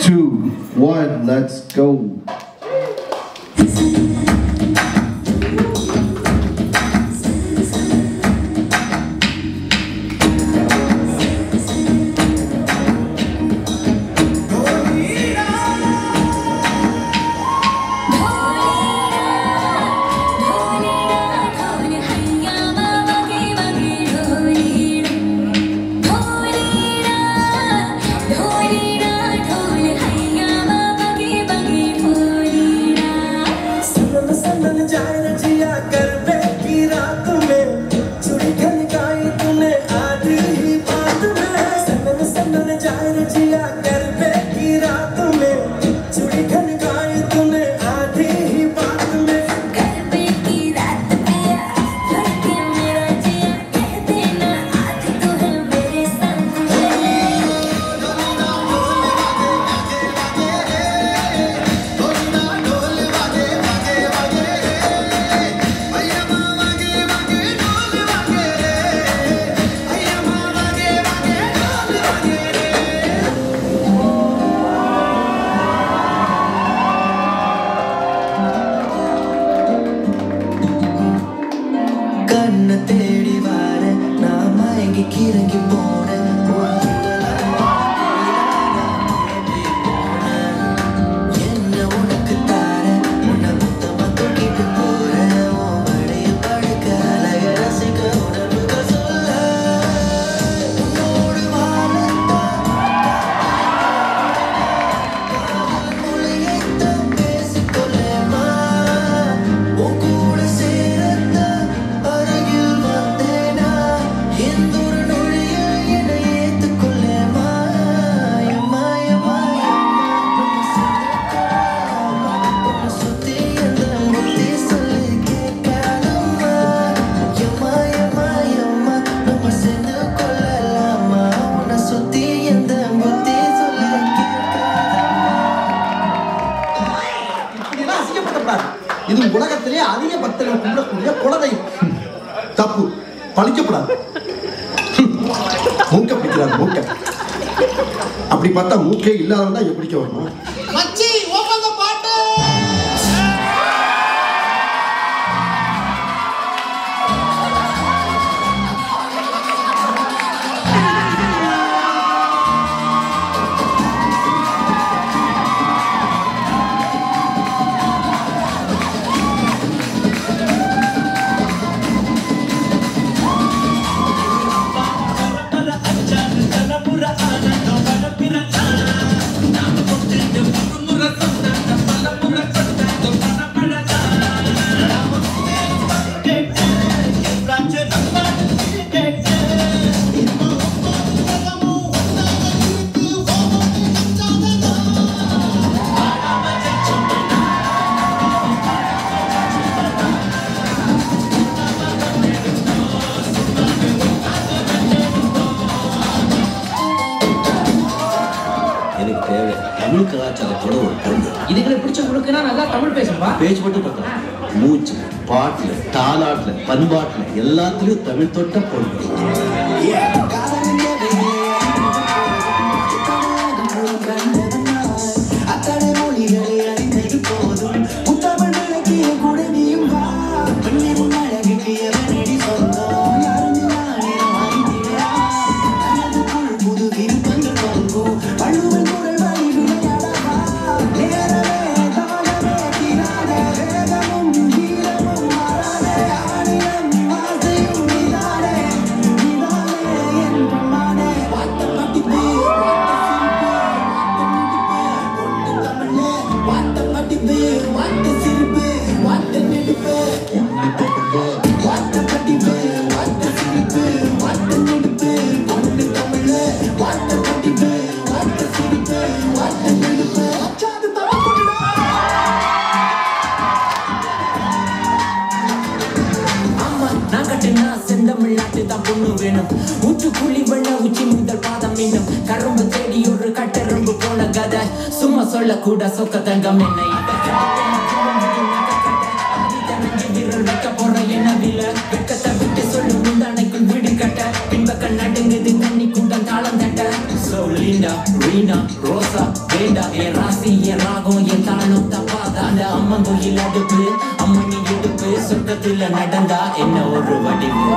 2, 1, let's go. இது உலகத்திலே அதிக பக்தர்கள் கும்பிடக்கூடிய குலதெய்வம். தப்பு பழிக்கப்படாது. மூக்க பிடிக்கிறார் மூக்க. அப்படி பார்த்தா மூக்கே இல்லாதவன் தான் எப்படிக்க வரணும்? தமிழ் கலாச்சாரத்தோட ஒரு பொண்ணு இதுகளை பிடிச்ச முழுக்கனா நல்லா தமிழ் பேசும்பா. பேச்சு மட்டும் பார்த்தா மூச்சு பாட்டுல தாலாட்டுல பண்பாட்டுல எல்லாத்துலயும் தமிழ் தொட்ட பொண்ணு. சும்மா சொல்ல கூட சொக்க தங்கம் என்னை விரல் வைக்க போற என்ன வில வெக்கத்தை விட்டு சொல்லு முந்தானைக்குள் வீடு கட்ட பின்பக்க நடுங்குது தண்ணி குண்டம் தாளம் தட்ட சொல்லி ஏண்டா ரீனா ரோசா வேண்டா என் ராசி என் ராகம் என் தாளம் தப்பாதா அந்த அம்மன் கோயில் அடுப்பு அம்மனி இடுப்பு சொட்டத்துல நடந்தா என்ன ஒரு வடிவு